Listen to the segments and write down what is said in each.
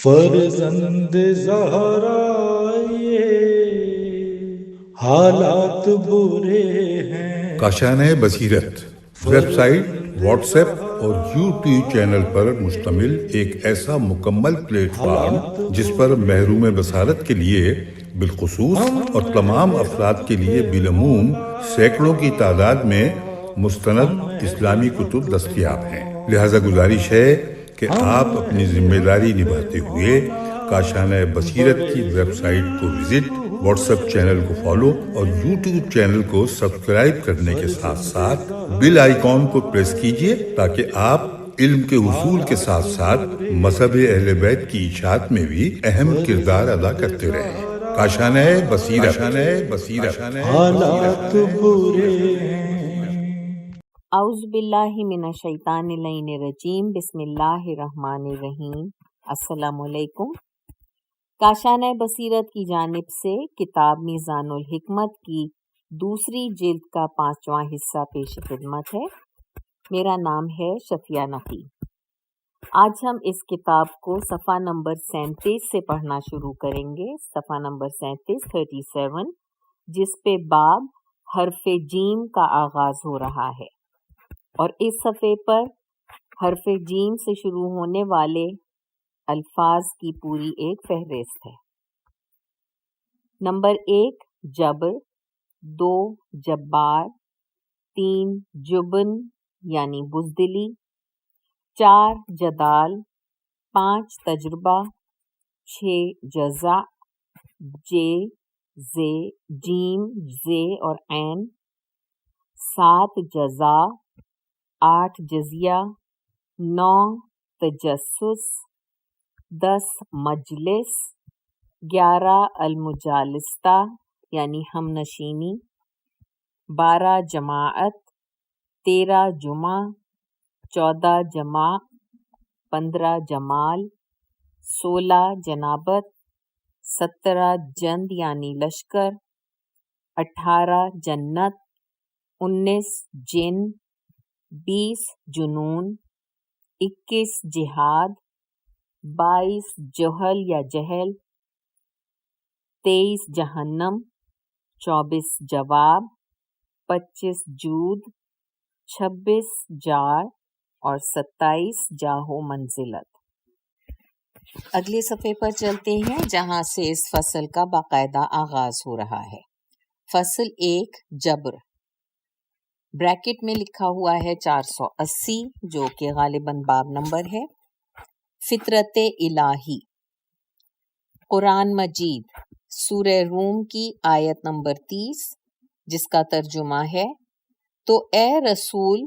فرزند زہرا یہ حالات برے ہیں۔ کاشانۂ بصیرت ویب سائٹ، واٹس ایپ اور یوٹیوب چینل پر مشتمل ایک ایسا مکمل پلیٹ فارم جس پر محروم بصارت کے لیے بالخصوص اور تمام افراد کے لیے بالعموم سینکڑوں کی تعداد میں مستند اسلامی کتب دستیاب ہیں۔ لہذا گزارش ہے کہ آپ اپنی ذمہ داری نبھاتے ہوئے کاشانۂ بصیرت کی ویب سائٹ کو وزٹ، واٹس ایپ چینل کو فالو اور یوٹیوب چینل کو سبسکرائب کرنے کے ساتھ ساتھ بیل آئیکن کو پریس کیجئے تاکہ آپ علم کے حصول کے ساتھ ساتھ مذہب اہل بیت کی اشاعت میں بھی اہم کردار ادا کرتے رہیں۔ کاشانۂ بصیرت حالات برے ہیں۔ اعوذ باللہ من الشیطان اللعین الرجیم، بسم اللہ الرحمن الرحیم۔ السلام علیکم۔ کاشانۂ بصیرت کی جانب سے کتاب میزان الحکمت کی دوسری جلد کا 5واں حصہ پیش خدمت ہے۔ میرا نام ہے شفیہ نقی۔ آج ہم اس کتاب کو صفحہ نمبر 37 سے پڑھنا شروع کریں گے۔ صفحہ نمبر 37 جس پہ باب حرف جیم کا آغاز ہو رہا ہے، اور اس صفحے پر حرف جیم سے شروع ہونے والے الفاظ کی پوری ایک فہرست ہے۔ نمبر 1 جبر، 2 جبار، 3 جبن یعنی بزدلی، 4 جدال، 5 تجربہ، 6 جزع، جے، زے، جیم، زے اور عین، 7 جزا، 8 جزیہ، 9 تجسس، 10 مجلس، 11 المجالستہ یعنی ہم نشینی، 12 جماعت، 13 جمعہ، 14 جماع، 15 جمال، 16 جنابت، 17 جند یعنی لشکر، 18 جنت، 19 جن، 20 جنون، 21 جہاد، 22 جہل یا جہل، 23 جہنم، 24 جواب، 25 جود، 26 جار اور 27 جاہو منزلت۔ اگلے صفحے پر چلتے ہیں جہاں سے اس فصل کا باقاعدہ آغاز ہو رہا ہے۔ فصل 1 جبر، بریکٹ میں لکھا ہوا ہے 480 جو کہ غالباً باب نمبر ہے۔ فطرت الہی، قرآن مجید سورہ روم کی آیت نمبر 30 جس کا ترجمہ ہے، تو اے رسول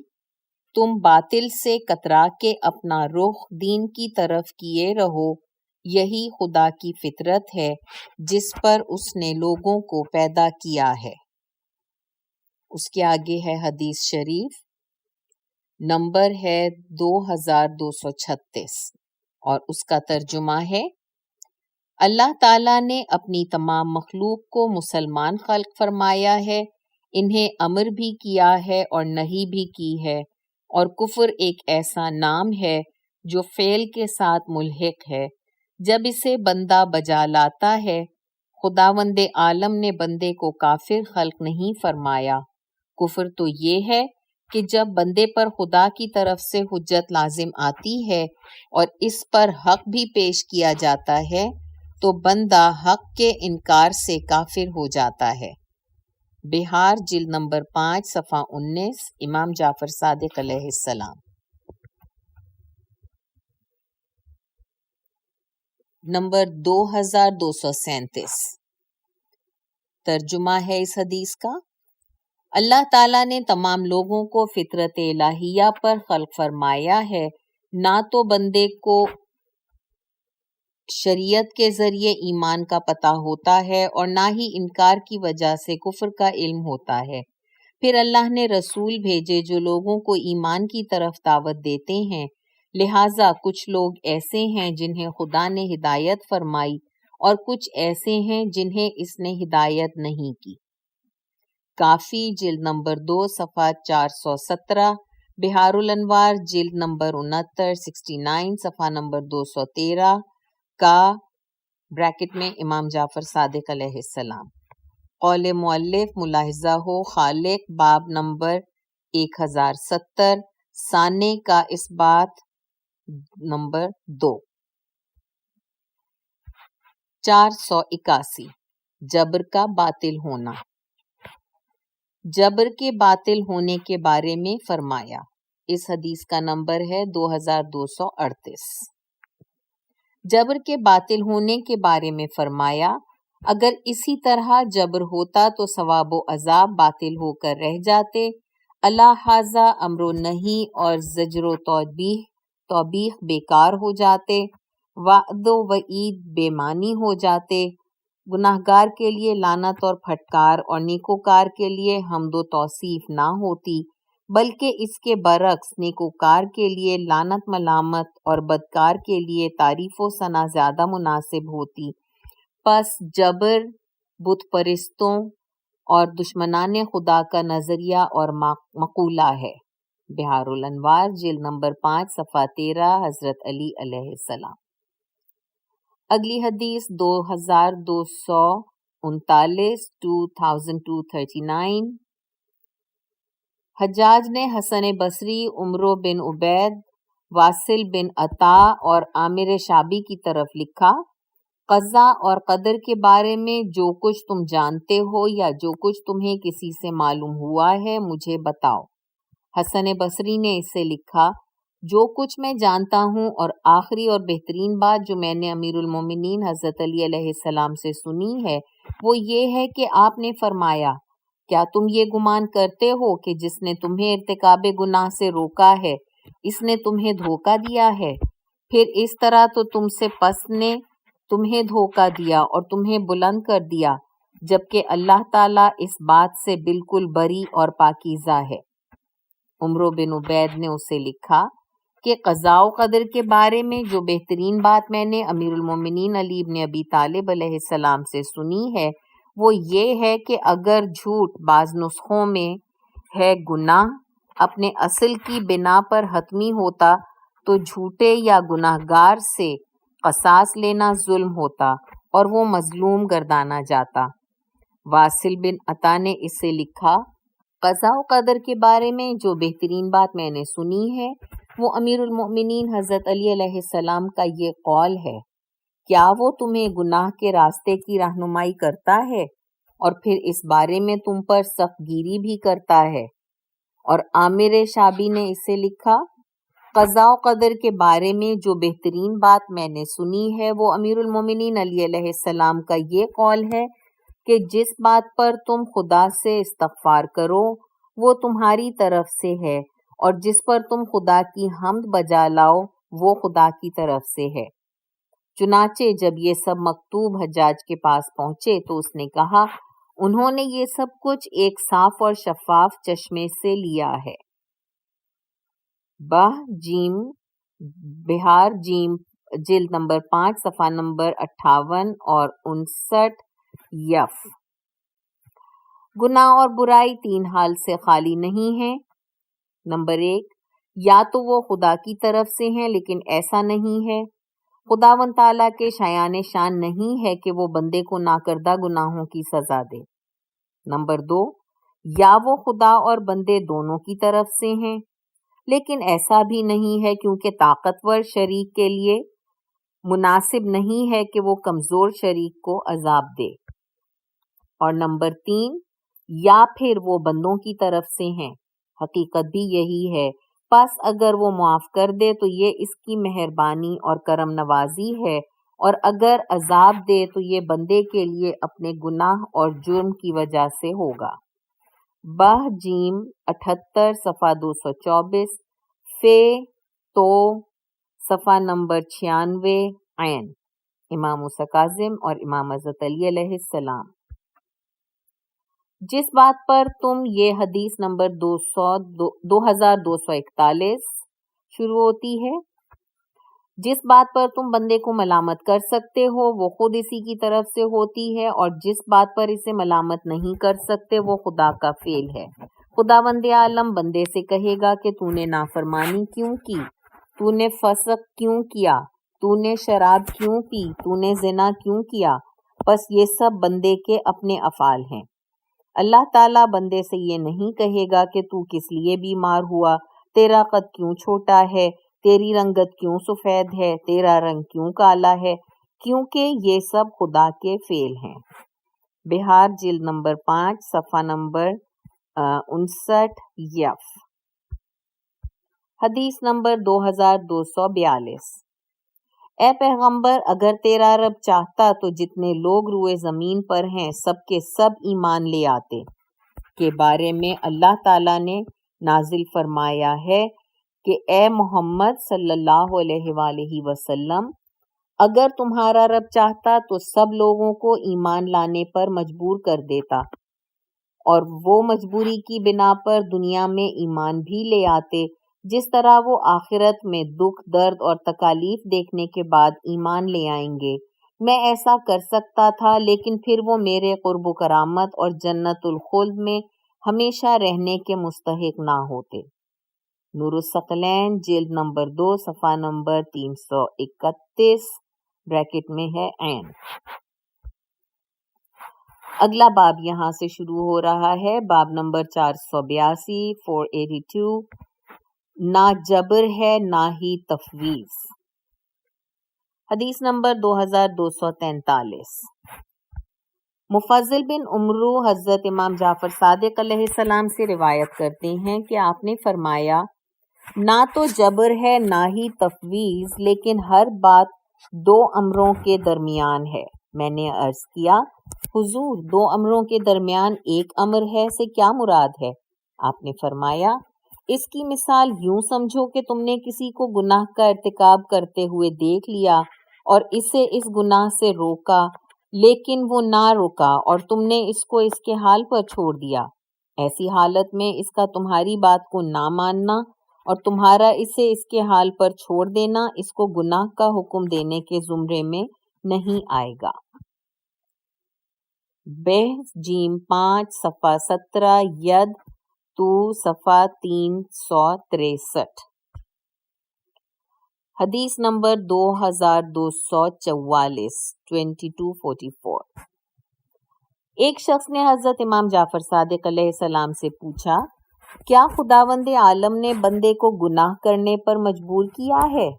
تم باطل سے کترا کے اپنا رخ دین کی طرف کیے رہو، یہی خدا کی فطرت ہے جس پر اس نے لوگوں کو پیدا کیا ہے۔ اس کے آگے ہے حدیث شریف، نمبر ہے 2236 اور اس کا ترجمہ ہے، اللہ تعالیٰ نے اپنی تمام مخلوق کو مسلمان خلق فرمایا ہے، انہیں امر بھی کیا ہے اور نہی بھی کی ہے، اور کفر ایک ایسا نام ہے جو فعل کے ساتھ ملحق ہے، جب اسے بندہ بجا لاتا ہے۔ خداوند عالم نے بندے کو کافر خلق نہیں فرمایا۔ کفر تو یہ ہے کہ جب بندے پر خدا کی طرف سے حجت لازم آتی ہے اور اس پر حق بھی پیش کیا جاتا ہے تو بندہ حق کے انکار سے کافر ہو جاتا ہے۔ بہار جلد نمبر 5 صفحہ 19، امام جعفر صادق علیہ السلام۔ نمبر 2237 ترجمہ ہے اس حدیث کا، اللہ تعالیٰ نے تمام لوگوں کو فطرت الہیہ پر خلق فرمایا ہے، نہ تو بندے کو شریعت کے ذریعے ایمان کا پتہ ہوتا ہے اور نہ ہی انکار کی وجہ سے کفر کا علم ہوتا ہے۔ پھر اللہ نے رسول بھیجے جو لوگوں کو ایمان کی طرف دعوت دیتے ہیں، لہٰذا کچھ لوگ ایسے ہیں جنہیں خدا نے ہدایت فرمائی اور کچھ ایسے ہیں جنہیں اس نے ہدایت نہیں کی۔ کافی جلد نمبر 2 صفحہ 417، بہار الانوار جلد نمبر 69 صفحہ نمبر 213، کا بریکٹ میں امام جعفر صادق علیہ السلام. قول مؤلف ملاحظہ ہو خالق باب نمبر 1070 ثانے کا اس بات نمبر 2. 481 جبر کا باطل ہونا. جبر کے باطل ہونے کے بارے میں فرمایا. اس حدیث کا نمبر ہے 2238. جبر کے باطل ہونے کے بارے میں فرمایا اگر اسی طرح جبر ہوتا تو ثواب و عذاب باطل ہو کر رہ جاتے. الحاظہ امر و نہی اور زجر و توبیخ بیکار ہو جاتے. وعد و وعید بے معنی ہو جاتے. گناہگار کے لیے لعنت اور پھٹکار اور نیکوکار کے لیے حمد و توصیف نہ ہوتی بلکہ اس کے برعکس نیکوکار کے لیے لعنت ملامت اور بدکار کے لیے تعریف و ثنا زیادہ مناسب ہوتی. پس جبر بت پرستوں اور دشمنان خدا کا نظریہ اور مقولہ ہے. بہار الانوار جلد نمبر 5 صفحہ 13 حضرت علی علیہ السلام. اگلی حدیث 2239 2239. حجاج نے حسن بصری، عمرو بن عبید، واصل بن عطا اور عامر شعبی کی طرف لکھا قضاء اور قدر کے بارے میں جو کچھ تم جانتے ہو یا جو کچھ تمہیں کسی سے معلوم ہوا ہے مجھے بتاؤ. حسن بصری نے اس سے لکھا جو کچھ میں جانتا ہوں اور آخری اور بہترین بات جو میں نے امیر المومنین حضرت علی علیہ السلام سے سنی ہے وہ یہ ہے کہ آپ نے فرمایا کیا تم یہ گمان کرتے ہو کہ جس نے تمہیں ارتکاب گناہ سے روکا ہے اس نے تمہیں دھوکہ دیا ہے؟ پھر اس طرح تو تم سے پس نے تمہیں دھوکہ دیا اور تمہیں بلند کر دیا جبکہ اللہ تعالیٰ اس بات سے بالکل بری اور پاکیزہ ہے. عمرو بن عبید نے اسے لکھا کہ قضاء و قدر کے بارے میں جو بہترین بات میں نے امیر المومنین علی بن ابی طالب علیہ السلام سے سنی ہے وہ یہ ہے کہ اگر جھوٹ بعض نسخوں میں ہے گناہ اپنے اصل کی بنا پر حتمی ہوتا تو جھوٹے یا گناہ گار سے قصاص لینا ظلم ہوتا اور وہ مظلوم گردانا جاتا. واصل بن عطا نے اس سے لکھا قضاء و قدر کے بارے میں جو بہترین بات میں نے سنی ہے وہ امیر المؤمنین حضرت علی علیہ السلام کا یہ قول ہے کیا وہ تمہیں گناہ کے راستے کی رہنمائی کرتا ہے اور پھر اس بارے میں تم پر سخت گیری بھی کرتا ہے. اور عامر شعبی نے اسے لکھا قضاء و قدر کے بارے میں جو بہترین بات میں نے سنی ہے وہ امیر المومنین علی علیہ السلام کا یہ قول ہے کہ جس بات پر تم خدا سے استغفار کرو وہ تمہاری طرف سے ہے اور جس پر تم خدا کی حمد بجا لاؤ وہ خدا کی طرف سے ہے. چنانچہ جب یہ سب مکتوب حجاج کے پاس پہنچے تو اس نے کہا انہوں نے یہ سب کچھ ایک صاف اور شفاف چشمے سے لیا ہے. جیم بہار جیم جلد نمبر 5 صفحہ نمبر 58 اور 59. یف گناہ اور برائی 3 حال سے خالی نہیں ہے. نمبر 1 یا تو وہ خدا کی طرف سے ہیں لیکن ایسا نہیں ہے. خداوند تعالیٰ کے شایان شان نہیں ہے کہ وہ بندے کو ناکردہ گناہوں کی سزا دے. نمبر 2 یا وہ خدا اور بندے دونوں کی طرف سے ہیں لیکن ایسا بھی نہیں ہے کیونکہ طاقتور شریک کے لیے مناسب نہیں ہے کہ وہ کمزور شریک کو عذاب دے. اور نمبر 3 یا پھر وہ بندوں کی طرف سے ہیں. حقیقت بھی یہی ہے. پس اگر وہ معاف کر دے تو یہ اس کی مہربانی اور کرم نوازی ہے اور اگر عذاب دے تو یہ بندے کے لیے اپنے گناہ اور جرم کی وجہ سے ہوگا. جیم 78 صفحہ 224 فے تو صفحہ نمبر 96 عین امام موسیٰ کاظم اور امام حضرت علی علیہ السلام. جس بات پر تم یہ حدیث نمبر 2241 شروع ہوتی ہے جس بات پر تم بندے کو ملامت کر سکتے ہو وہ خود اسی کی طرف سے ہوتی ہے اور جس بات پر اسے ملامت نہیں کر سکتے وہ خدا کا فعل ہے. خداوند عالم بندے سے کہے گا کہ تو نے نافرمانی کیوں کی, تو نے فسق کیوں کیا, تو نے شراب کیوں پی، تو نے زنا کیوں کیا، بس یہ سب بندے کے اپنے افعال ہیں۔ اللہ تعالیٰ بندے سے یہ نہیں کہے گا کہ تو کس لیے بیمار ہوا، تیرا قد کیوں چھوٹا ہے، تیری رنگت کیوں سفید ہے، تیرا رنگ کیوں کالا ہے، کیونکہ یہ سب خدا کے فعل ہیں۔ بہار جلد نمبر 5 صفحہ نمبر 59 یف۔ حدیث نمبر 2242۔ اے پیغمبر، اگر تیرا رب چاہتا تو جتنے لوگ روئے زمین پر ہیں سب کے سب ایمان لے آتے۔ کے بارے میں اللہ تعالیٰ نے نازل فرمایا ہے کہ اے محمد صلی اللہ علیہ وآلہ وسلم، اگر تمہارا رب چاہتا تو سب لوگوں کو ایمان لانے پر مجبور کر دیتا، اور وہ مجبوری کی بنا پر دنیا میں ایمان بھی لے آتے، جس طرح وہ آخرت میں دکھ، درد اور تکالیف دیکھنے کے بعد ایمان لے آئیں گے۔ میں ایسا کر سکتا تھا، لیکن پھر وہ میرے قرب و کرامت اور جنت الخلد میں ہمیشہ رہنے کے مستحق نہ ہوتے۔ نور الثقلین جلد نمبر 2 صفحہ نمبر 331 بریکٹ میں ہے عین۔ اگلا باب یہاں سے شروع ہو رہا ہے، باب نمبر 482 482، نہ جبر ہے نہ ہی تفویض۔ حدیث نمبر 2243۔ مفضل بن عمرو حضرت امام جعفر صادق علیہ السلام سے روایت کرتے ہیں کہ آپ نے فرمایا، نہ تو جبر ہے نہ ہی تفویض، لیکن ہر بات دو امروں کے درمیان ہے۔ میں نے عرض کیا، حضور، دو امروں کے درمیان ایک امر ہے سے کیا مراد ہے؟ آپ نے فرمایا، اس کی مثال یوں سمجھو کہ تم نے کسی کو گناہ کا ارتکاب کرتے ہوئے دیکھ لیا اور اسے اس گناہ سے روکا، لیکن وہ نہ رکا اور تم نے اس کو اس کے حال پر چھوڑ دیا۔ ایسی حالت میں اس کا تمہاری بات کو نہ ماننا اور تمہارا اسے اس کے حال پر چھوڑ دینا اس کو گناہ کا حکم دینے کے زمرے میں نہیں آئے گا۔ بحث جیم 5 صفحہ 17 ید تو صفحہ 363۔ حدیث نمبر 2244 2244۔ ایک شخص نے حضرت امام جعفر صادق علیہ السلام سے پوچھا، کیا خداوند عالم نے بندے کو گناہ کرنے پر مجبور کیا ہے؟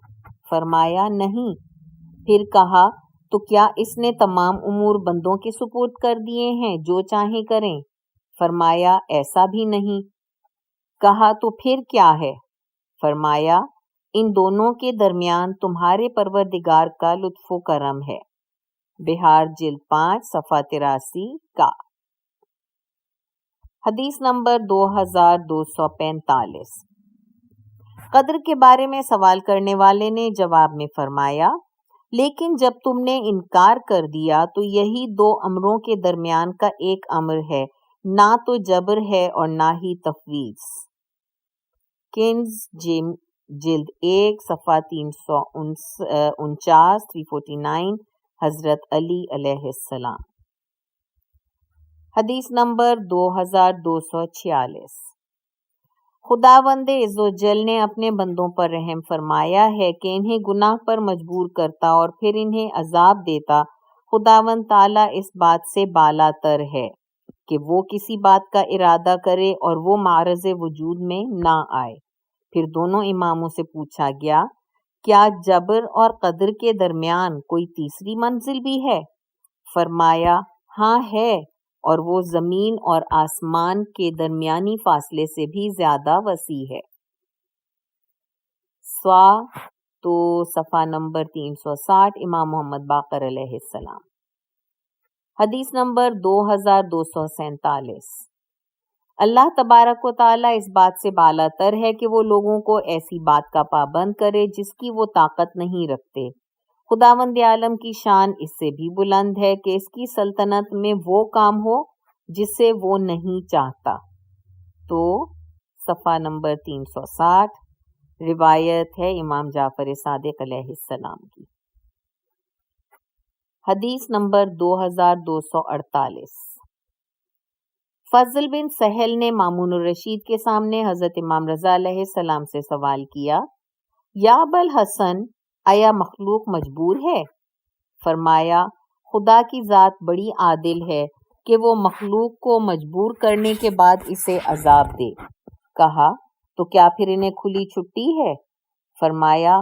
فرمایا، نہیں۔ پھر کہا، تو کیا اس نے تمام امور بندوں کے سپرد کر دیے ہیں جو چاہیں کریں؟ فرمایا، ایسا بھی نہیں۔ کہا، تو پھر کیا ہے؟ فرمایا، ان دونوں کے درمیان تمہارے پروردگار کا لطف و کرم ہے۔ بہار جلد 5 صفحہ 83 کا۔ حدیث نمبر 2245۔ قدر کے بارے میں سوال کرنے والے نے جواب میں فرمایا، لیکن جب تم نے انکار کر دیا تو یہی دو امروں کے درمیان کا ایک امر ہے، نہ تو جبر ہے اور نہ ہی تفویض۔ کنز جلد 1 صفحہ 349 349 حضرت علی علیہ السلام۔ حدیث نمبر 2246۔ خداوند عزوجل نے اپنے بندوں پر رحم فرمایا ہے کہ انہیں گناہ پر مجبور کرتا اور پھر انہیں عذاب دیتا۔ خداوند تعالیٰ اس بات سے بالا تر ہے کہ وہ کسی بات کا ارادہ کرے اور وہ معرض وجود میں نہ آئے۔ پھر دونوں اماموں سے پوچھا گیا، کیا جبر اور قدر کے درمیان کوئی تیسری منزل بھی ہے؟ فرمایا، ہاں ہے، اور وہ زمین اور آسمان کے درمیانی فاصلے سے بھی زیادہ وسیع ہے۔ سوا تو صفحہ نمبر 360 امام محمد باقر علیہ السلام۔ حدیث نمبر 2247۔ اللہ تبارک و تعالیٰ اس بات سے بالا تر ہے کہ وہ لوگوں کو ایسی بات کا پابند کرے جس کی وہ طاقت نہیں رکھتے۔ خداوند عالم کی شان اس سے بھی بلند ہے کہ اس کی سلطنت میں وہ کام ہو جسے وہ نہیں چاہتا۔ تو صفحہ نمبر 360 روایت ہے امام جعفر صادق علیہ السلام کی۔ حدیث نمبر 2248۔ فضل بن سہل نے مامون الرشید کے سامنے حضرت امام رضا علیہ السلام سے سوال کیا، یا ابا الحسن، آیا مخلوق مجبور ہے؟ فرمایا خدا کی ذات بڑی عادل ہے کہ وہ مخلوق کو مجبور کرنے کے بعد اسے عذاب دے۔ کہا تو کیا پھر انہیں کھلی چھٹی ہے؟ فرمایا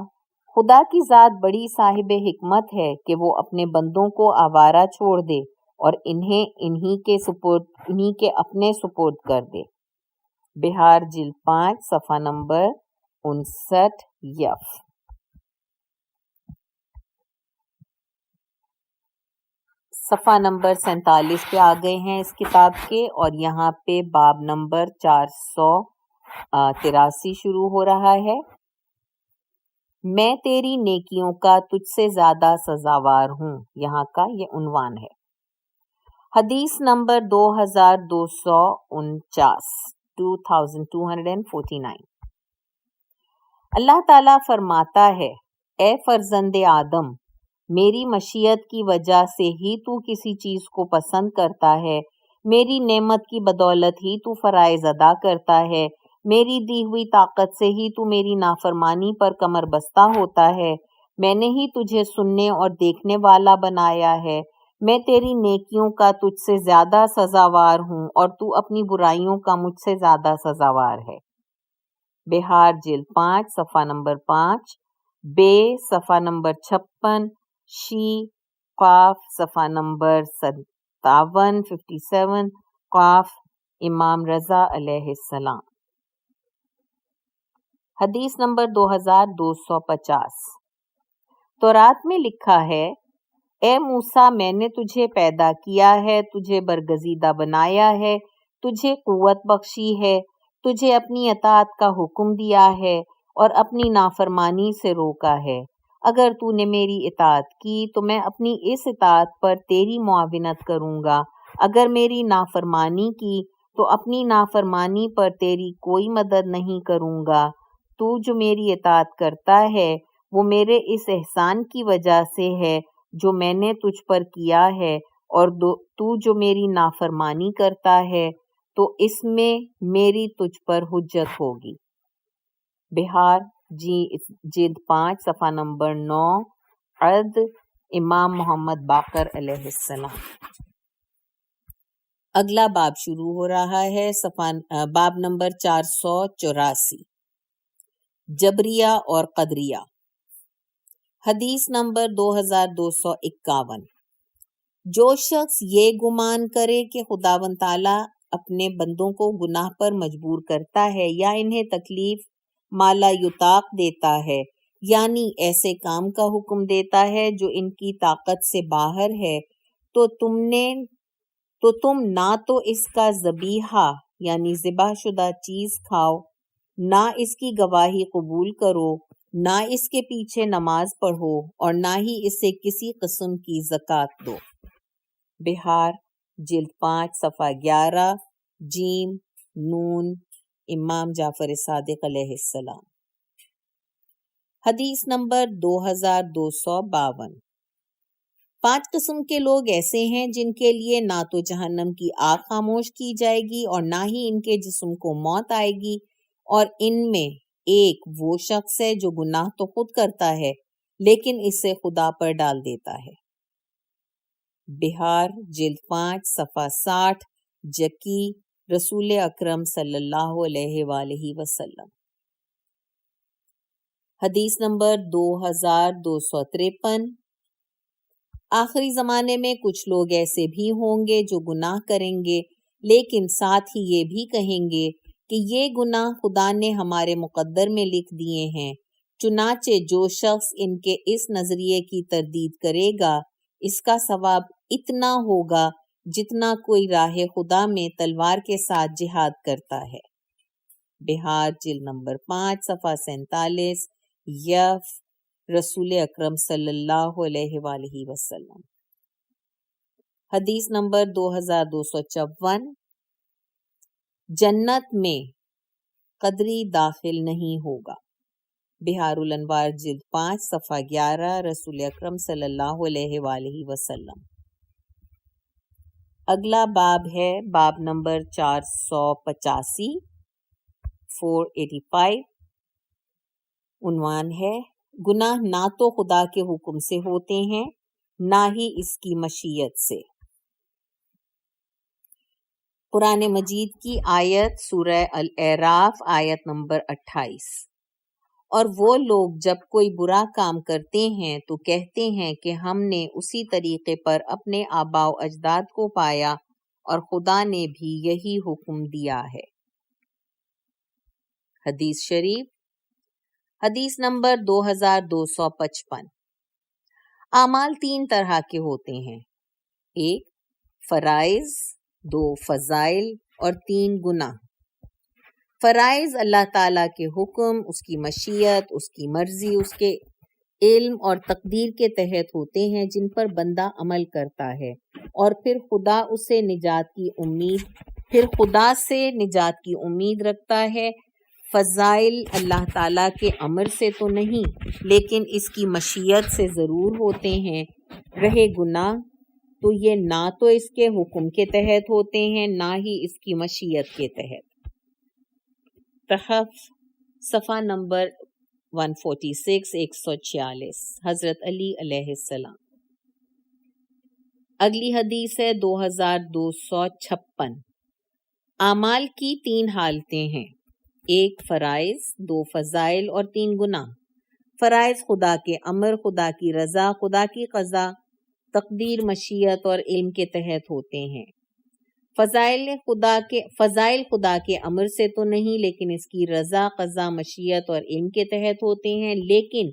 خدا کی ذات بڑی صاحب حکمت ہے کہ وہ اپنے بندوں کو آوارہ چھوڑ دے اور انہی کے اپنے سپرد کر دے۔ بہار جلد 5 صفحہ نمبر 59 یف۔ صفحہ نمبر 47 پہ آ گئے ہیں اس کتاب کے، اور یہاں پہ باب نمبر 483 شروع ہو رہا ہے۔ میں تیری نیکیوں کا تجھ سے زیادہ سزاوار ہوں، یہاں کا یہ عنوان ہے۔ حدیث نمبر 2249 اللہ تعالیٰ فرماتا ہے، اے فرزند آدم، میری مشیت کی وجہ سے ہی تو کسی چیز کو پسند کرتا ہے، میری نعمت کی بدولت ہی تو فرائض ادا کرتا ہے، میری دی ہوئی طاقت سے ہی تو میری نافرمانی پر کمر بستہ ہوتا ہے، میں نے ہی تجھے سننے اور دیکھنے والا بنایا ہے، میں تیری نیکیوں کا تجھ سے زیادہ سزاوار ہوں اور تو اپنی برائیوں کا مجھ سے زیادہ سزاوار ہے۔ بہار جلد 5 صفحہ نمبر 5، بے صفحہ نمبر 56، شی قاف صفحہ نمبر 57 قاف امام رضا علیہ السلام۔ حدیث نمبر 2250 تورات میں لکھا ہے، اے موسیٰ میں نے تجھے پیدا کیا ہے، تجھے برگزیدہ بنایا ہے، تجھے قوت بخشی ہے، تجھے اپنی اطاعت کا حکم دیا ہے اور اپنی نافرمانی سے روکا ہے۔ اگر تو نے میری اطاعت کی تو میں اپنی اس اطاعت پر تیری معاونت کروں گا، اگر میری نافرمانی کی تو اپنی نافرمانی پر تیری کوئی مدد نہیں کروں گا۔ تو جو میری اطاعت کرتا ہے وہ میرے اس احسان کی وجہ سے ہے جو میں نے تجھ پر کیا ہے، اور تو جو میری نافرمانی کرتا ہے تو اس میں میری تجھ پر حجت ہوگی۔ بہار جلد 5 صفحہ نمبر 9 عد امام محمد باقر علیہ السلام۔ اگلا باب شروع ہو رہا ہے، باب نمبر 484 جبریہ اور قدریہ۔ حدیث نمبر 2251 جو شخص یہ گمان کرے کہ خداوند تعالیٰ اپنے بندوں کو گناہ پر مجبور کرتا ہے یا انہیں تکلیف مالا یطاق دیتا ہے، یعنی ایسے کام کا حکم دیتا ہے جو ان کی طاقت سے باہر ہے، تو تم نہ تو اس کا ذبیحہ یعنی ذبح شدہ چیز کھاؤ، نہ اس کی گواہی قبول کرو، نہ اس کے پیچھے نماز پڑھو، اور نہ ہی اسے کسی قسم کی زکوٰۃ دو۔ بہار جلد 5 صفحہ 11 جیم نون امام جعفر صادق علیہ السلام۔ حدیث نمبر 2252 5 قسم کے لوگ ایسے ہیں جن کے لیے نہ تو جہنم کی آگ خاموش کی جائے گی اور نہ ہی ان کے جسم کو موت آئے گی، اور ان میں ایک وہ شخص ہے جو گناہ تو خود کرتا ہے لیکن اسے خدا پر ڈال دیتا ہے۔ بہار جلد 5 صفحہ 60 جکی رسول اکرم صلی اللہ علیہ وآلہ وسلم۔ حدیث نمبر 2253 آخری زمانے میں کچھ لوگ ایسے بھی ہوں گے جو گناہ کریں گے لیکن ساتھ ہی یہ بھی کہیں گے کہ یہ گناہ خدا نے ہمارے مقدر میں لکھ دیے ہیں، چنانچہ جو شخص ان کے اس نظریے کی تردید کرے گا اس کا ثواب اتنا ہوگا جتنا کوئی راہ خدا میں تلوار کے ساتھ جہاد کرتا ہے۔ بہار جلد نمبر 5 صفحہ 47 یف رسول اکرم صلی اللہ علیہ وآلہ وسلم۔ حدیث نمبر 2254 جنت میں قدری داخل نہیں ہوگا۔ بہار الانوار جلد 5 صفحہ 11 رسول اکرم صلی اللہ علیہ وآلہ وسلم۔ اگلا باب ہے باب نمبر 485 485 عنوان ہے گناہ نہ تو خدا کے حکم سے ہوتے ہیں نہ ہی اس کی مشیت سے۔ قرآن مجید کی آیت سورہ الاعراف آیت نمبر 28۔ اور وہ لوگ جب کوئی برا کام کرتے ہیں تو کہتے ہیں کہ ہم نے اسی طریقے پر اپنے آباء و اجداد کو پایا اور خدا نے بھی یہی حکم دیا ہے۔ حدیث شریف، حدیث نمبر 2255۔ اعمال تین طرح کے ہوتے ہیں، ایک فرائض، دو فضائل اور تین گناہ۔ فرائض اللہ تعالیٰ کے حکم، اس کی مشیت، اس کی مرضی، اس کے علم اور تقدیر کے تحت ہوتے ہیں جن پر بندہ عمل کرتا ہے، اور پھر خدا سے نجات کی امید رکھتا ہے۔ فضائل اللہ تعالیٰ کے امر سے تو نہیں لیکن اس کی مشیت سے ضرور ہوتے ہیں۔ رہے گناہ تو یہ نہ تو اس کے حکم کے تحت ہوتے ہیں نہ ہی اس کی مشیت کے تحت۔ تحف صفحہ نمبر 146 146، حضرت علی علیہ السلام۔ اگلی حدیث ہے 2256۔ اعمال کی تین حالتیں ہیں، ایک فرائض، دو فضائل اور تین گناہ۔ فرائض خدا کے امر، خدا کی رضا، خدا کی قضا، تقدیر، مشیت اور علم کے تحت ہوتے ہیں۔ فضائل خدا کے امر سے تو نہیں لیکن اس کی رضا، قضا، مشیت اور علم کے تحت ہوتے ہیں۔ لیکن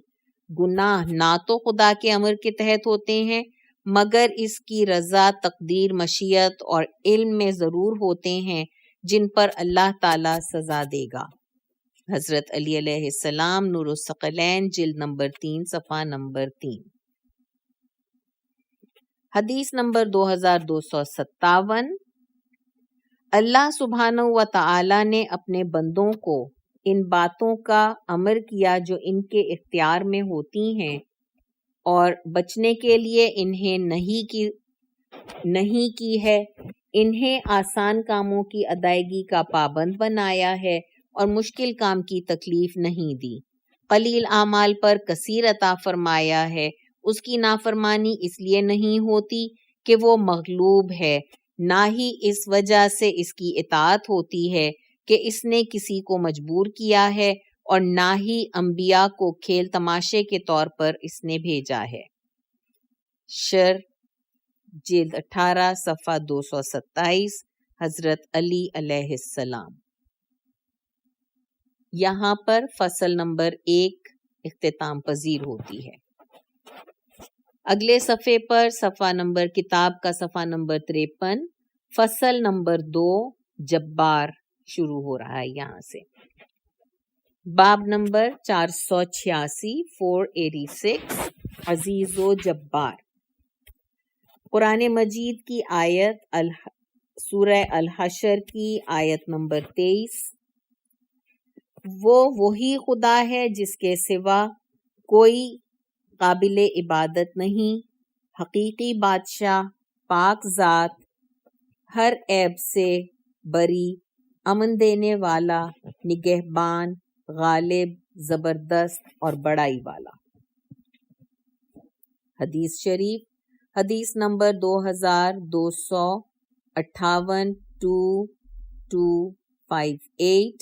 گناہ نہ تو خدا کے امر کے تحت ہوتے ہیں مگر اس کی رضا، تقدیر، مشیت اور علم میں ضرور ہوتے ہیں جن پر اللہ تعالیٰ سزا دے گا۔ حضرت علی علیہ السلام، نور الثقلین، جلد نمبر 3 صفحہ نمبر 3۔ حدیث نمبر 2257۔ اللہ سبحانہ و تعالی نے اپنے بندوں کو ان باتوں کا امر کیا جو ان کے اختیار میں ہوتی ہیں اور بچنے کے لیے انہیں نہیں کی ہے۔ انہیں آسان کاموں کی ادائیگی کا پابند بنایا ہے اور مشکل کام کی تکلیف نہیں دی۔ قلیل اعمال پر کثیر عطا فرمایا ہے۔ اس کی نافرمانی اس لیے نہیں ہوتی کہ وہ مغلوب ہے، نہ ہی اس وجہ سے اس کی اطاعت ہوتی ہے کہ اس نے کسی کو مجبور کیا ہے، اور نہ ہی انبیاء کو کھیل تماشے کے طور پر اس نے بھیجا ہے۔ شر، جلد 18 صفحہ 227، حضرت علی علیہ السلام۔ یہاں پر فصل نمبر 1 اختتام پذیر ہوتی ہے۔ اگلے صفحے پر کتاب کا صفحہ نمبر 53، فصل نمبر 2 جبار شروع ہو رہا ہے یہاں سے۔ باب نمبر 486 486، عزیز و جبار۔ قرآن مجید کی آیت سورہ الحشر کی آیت نمبر 23۔ وہ وہی خدا ہے جس کے سوا کوئی قابل عبادت نہیں، حقیقی بادشاہ، پاک ذات، ہر عیب سے بری، امن دینے والا، نگہبان، غالب، زبردست اور بڑائی والا۔ حدیث شریف، حدیث نمبر 2258 2258۔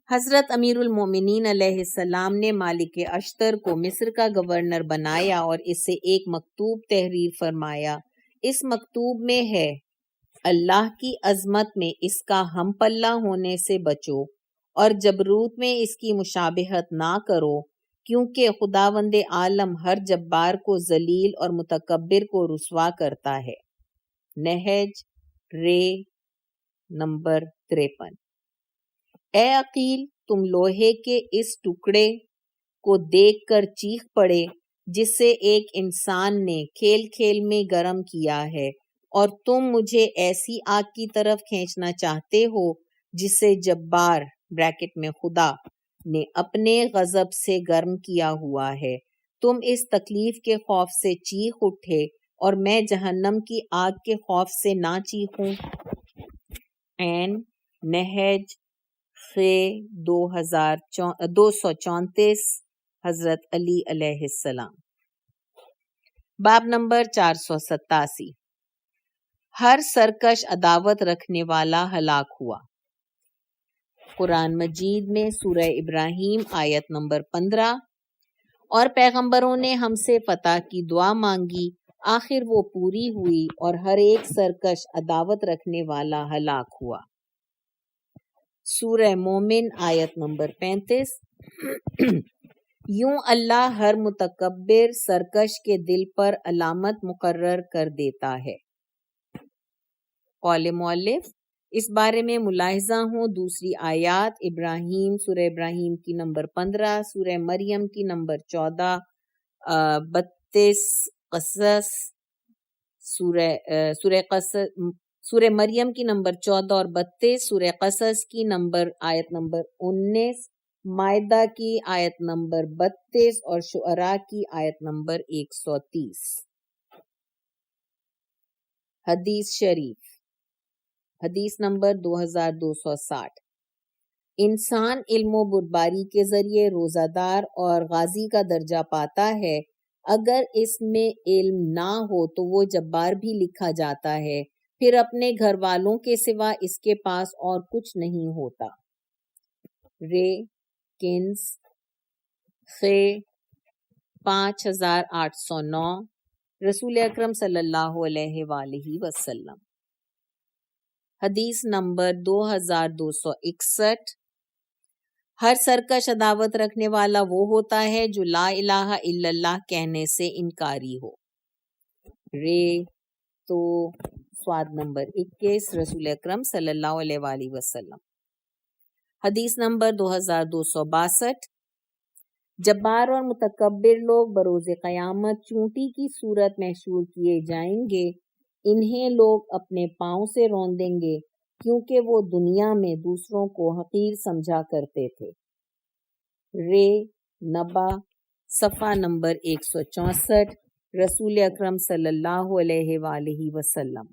حضرت امیر المومنین علیہ السلام نے مالک اشتر کو مصر کا گورنر بنایا اور اس سے ایک مکتوب تحریر فرمایا۔ اس مکتوب میں ہے، اللہ کی عظمت میں اس کا ہم پلہ ہونے سے بچو اور جبروت میں اس کی مشابہت نہ کرو، کیونکہ خداوند عالم ہر جبار کو ذلیل اور متکبر کو رسوا کرتا ہے۔ نہج رے نمبر 53۔ اے عقیل، تم لوہے کے اس ٹکڑے کو دیکھ کر چیخ پڑے جس سے ایک انسان نے کھیل کھیل میں گرم کیا ہے، اور تم مجھے ایسی آگ کی طرف کھینچنا چاہتے ہو جسے جبار بریکٹ میں خدا نے اپنے غضب سے گرم کیا ہوا ہے۔ تم اس تکلیف کے خوف سے چیخ اٹھے اور میں جہنم کی آگ کے خوف سے نہ چیخوں۔ عین، نہج 234 حضرت علی علیہ السلام۔ باب نمبر 487، ہر سرکش عداوت رکھنے والا ہلاک ہوا۔ قرآن مجید میں سورہ ابراہیم آیت نمبر 15، اور پیغمبروں نے ہم سے فتح کی دعا مانگی، آخر وہ پوری ہوئی اور ہر ایک سرکش عداوت رکھنے والا ہلاک ہوا۔ سورہ مومن آیت نمبر 35، یوں اللہ ہر متکبر سرکش کے دل پر علامت مقرر کر دیتا ہے۔ قول مؤلف، اس بارے میں ملاحظہ ہوں دوسری آیات ابراہیم، سورہ ابراہیم کی نمبر 15، سورہ مریم کی نمبر 14، 32 قصص، سورہ مریم کی نمبر 14 اور 32، سورہ قصص کی آیت نمبر 19، مائدہ کی آیت نمبر 32 اور شعراء کی آیت نمبر 130۔ حدیث شریف، حدیث نمبر 2260، انسان علم و بردباری کے ذریعے روزہ دار اور غازی کا درجہ پاتا ہے، اگر اس میں علم نہ ہو تو وہ جبار بھی لکھا جاتا ہے، پھر اپنے گھر والوں کے سوا اس کے پاس اور کچھ نہیں ہوتا۔ رے کنز خے 5809، رسول اکرم صلی اللہ علیہ وآلہ وسلم۔ حدیث نمبر 2261، ہر سرکش عداوت رکھنے والا وہ ہوتا ہے جو لا الہ الا اللہ کہنے سے انکاری ہو۔ رے تو سواد نمبر 21، رسول اکرم صلی اللہ علیہ وآلہ وسلم۔ حدیث نمبر 2262، جبار اور متکبر لوگ بروز قیامت چونٹی کی صورت محشور کیے جائیں گے، انہیں لوگ اپنے پاؤں سے روندیں گے کیونکہ وہ دنیا میں دوسروں کو حقیر سمجھا کرتے تھے۔ رے نبا صفحہ نمبر 164، رسول اکرم صلی اللہ علیہ وآلہ وسلم۔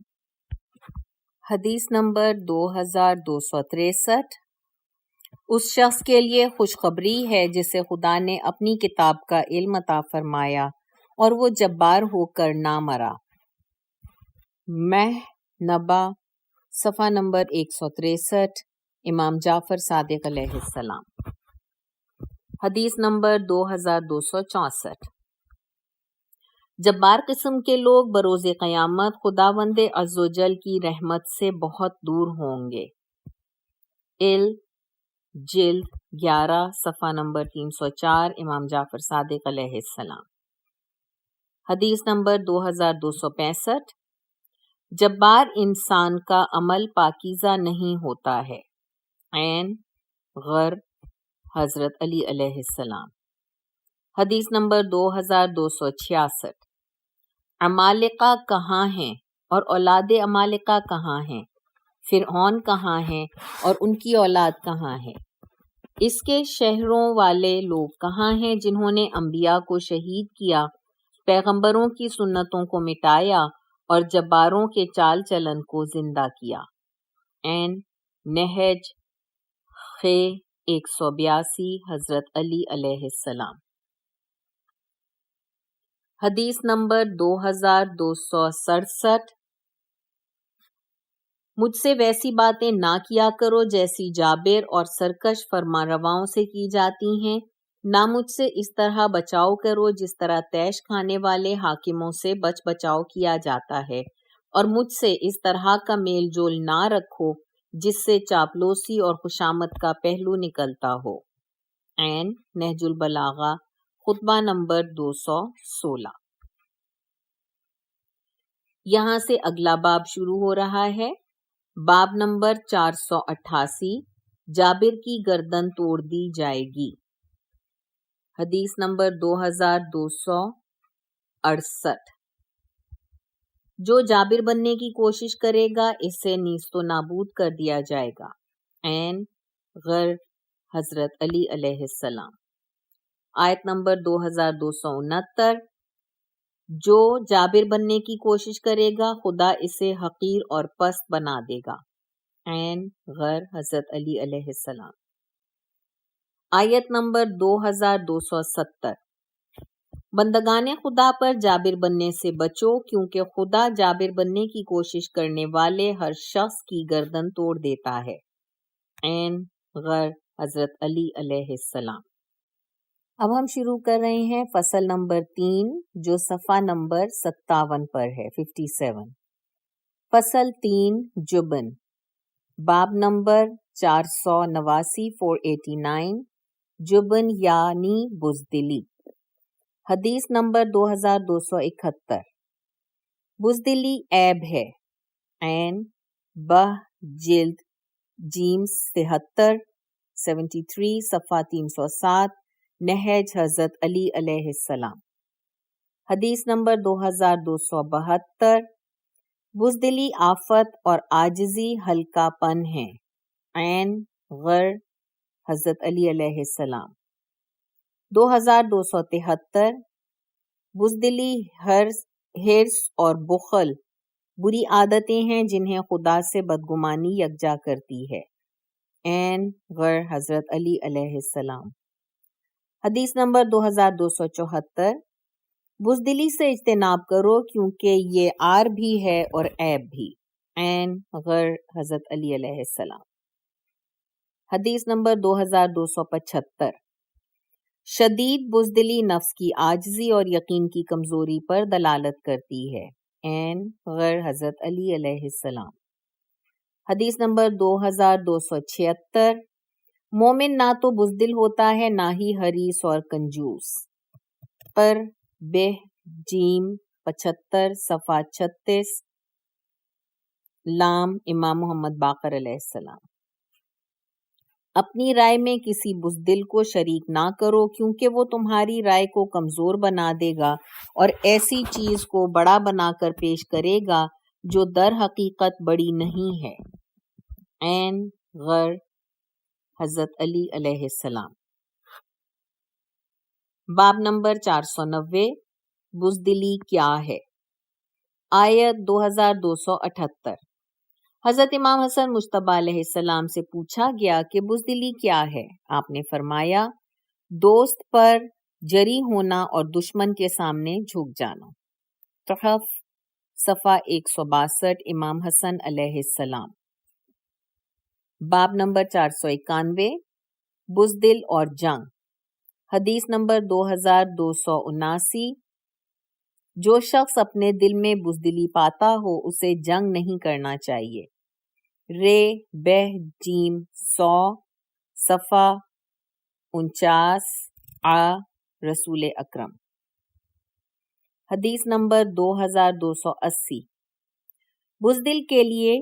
حدیث نمبر 2263، اس شخص کے لیے خوشخبری ہے جسے خدا نے اپنی کتاب کا علم عطا فرمایا اور وہ جبار ہو کر نہ مرا۔ مہ نبا صفحہ نمبر 163، امام جعفر صادق علیہ السلام۔ حدیث نمبر 2264، جبار قسم کے لوگ بروز قیامت خداوند عزوجل کی رحمت سے بہت دور ہوں گے۔ جلد 11 صفحہ نمبر 304، امام جعفر صادق علیہ السلام۔ حدیث نمبر 2265، جبار انسان کا عمل پاکیزہ نہیں ہوتا ہے۔ عین غر حضرت علی علیہ السلام۔ حدیث نمبر 2266، عمالقہ کہاں ہیں اور اولاد عمالقہ کہاں ہیں؟ فرعون کہاں ہیں اور ان کی اولاد کہاں ہے؟ اس کے شہروں والے لوگ کہاں ہیں جنہوں نے انبیاء کو شہید کیا، پیغمبروں کی سنتوں کو مٹایا اور جباروں کے چال چلن کو زندہ کیا؟ عین نہج خے 182، حضرت علی علیہ السلام۔ حدیث نمبر 2267، مجھ سے ویسی باتیں نہ کیا کرو جیسی جابر اور سرکش فرما رواؤں سے کی جاتی ہیں، نہ مجھ سے اس طرح بچاؤ کرو جس طرح تیش کھانے والے حاکموں سے بچاؤ کیا جاتا ہے، اور مجھ سے اس طرح کا میل جول نہ رکھو جس سے چاپلوسی اور خوشامد کا پہلو نکلتا ہو۔ عین نہج البلاغہ خطبہ نمبر 216۔ یہاں سے اگلا باب شروع ہو رہا ہے۔ باب نمبر 488، جابر کی گردن توڑ دی جائے گی۔ حدیث نمبر 2268، جو جابر بننے کی کوشش کرے گا اسے نیست و نابود کر دیا جائے گا۔ عین غر حضرت علی علیہ السلام۔ آیت نمبر 2269، جو جابر بننے کی کوشش کرے گا خدا اسے حقیر اور پست بنا دے گا۔ عین غر حضرت علی علیہ السلام۔ آیت نمبر 2270۔ بندگان خدا پر جابر بننے سے بچو کیونکہ خدا جابر بننے کی کوشش کرنے والے ہر شخص کی گردن توڑ دیتا ہے۔ عین غر حضرت علی علیہ السلام۔ اب ہم شروع کر رہے ہیں فصل نمبر 3 جو صفحہ نمبر 57 پر ہے، 57۔ فصل 3 جبن، باب نمبر 489 489، جبن یعنی بزدلی۔ حدیث نمبر 2271۔ بزدلی عیب ہے، عین بہ جلد جیم 73 73 صفحہ 307، نہج حضرت علی علیہ السلام۔ حدیث نمبر 2272۔ بزدلی آفت اور عاجزی ہلکا پن ہے، عین غر حضرت علی علیہ السلام۔ 2273۔ بزدلی حرص اور بخل بری عادتیں ہیں جنہیں خدا سے بدگمانی یکجا کرتی ہے، عین غر حضرت علی علیہ السلام۔ حدیث نمبر 2274۔ بزدلی سے اجتناب کرو کیونکہ یہ عار بھی ہے اور عیب بھی، عین غر حضرت علی علیہ السلام۔ حدیث نمبر 2275۔ شدید بزدلی نفس کی عاجزی اور یقین کی کمزوری پر دلالت کرتی ہے، عین غر حضرت علی علیہ السلام۔ حدیث نمبر 2276۔ مومن نہ تو بزدل ہوتا ہے نہ ہی حریص اور کنجوس، پر بہ جیم 75 صفحہ 36، لام امام محمد باقر علیہ السلام۔ اپنی رائے میں کسی بزدل کو شریک نہ کرو کیونکہ وہ تمہاری رائے کو کمزور بنا دے گا اور ایسی چیز کو بڑا بنا کر پیش کرے گا جو در حقیقت بڑی نہیں ہے، عین غر حضرت علی علیہ السلام۔ باب نمبر 490۔ بزدلی کیا ہے؟ آیت 2278۔ حضرت امام حسن مجتبی علیہ السلام سے پوچھا گیا کہ بزدلی کیا ہے؟ آپ نے فرمایا، دوست پر جری ہونا اور دشمن کے سامنے جھک جانا۔ تحف صفحہ 162، امام حسن علیہ السلام۔ باب نمبر 491۔ بزدل اور جنگ۔ حدیث نمبر 2279۔ جو شخص اپنے دل میں بزدلی پاتا ہو اسے جنگ نہیں کرنا چاہیے، رے بہ جیم 100 صفحہ 49 آ رسول اکرم۔ حدیث نمبر 2280۔ بزدل کے لیے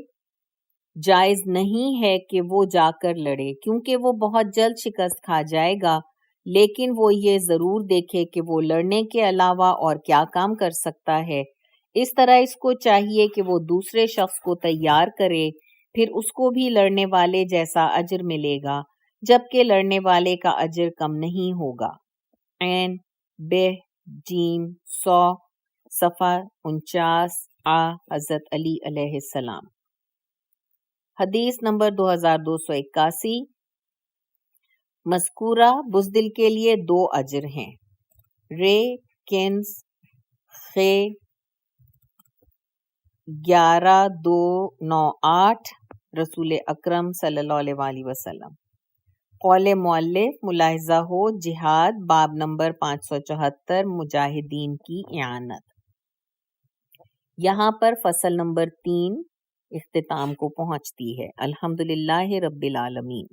جائز نہیں ہے کہ وہ جا کر لڑے کیونکہ وہ بہت جلد شکست کھا جائے گا، لیکن وہ یہ ضرور دیکھے کہ وہ لڑنے کے علاوہ اور کیا کام کر سکتا ہے۔ اس طرح اس کو چاہیے کہ وہ دوسرے شخص کو تیار کرے، پھر اس کو بھی لڑنے والے جیسا اجر ملے گا جبکہ لڑنے والے کا اجر کم نہیں ہوگا، عین بہ جیم 100 صفحہ 49 آ حضرت علی علیہ السلام۔ حدیث نمبر 2281۔ مذکورہ بزدل کے لیے 2 اجر ہیں، رے کنز خے 11298 رسول اکرم صلی اللہ علیہ وسلم۔ قول مؤلف ملاحظہ ہو جہاد، باب نمبر 574 مجاہدین کی اعانت۔ یہاں پر فصل نمبر 3 اختتام کو پہنچتی ہے۔ الحمدللہ رب العالمین۔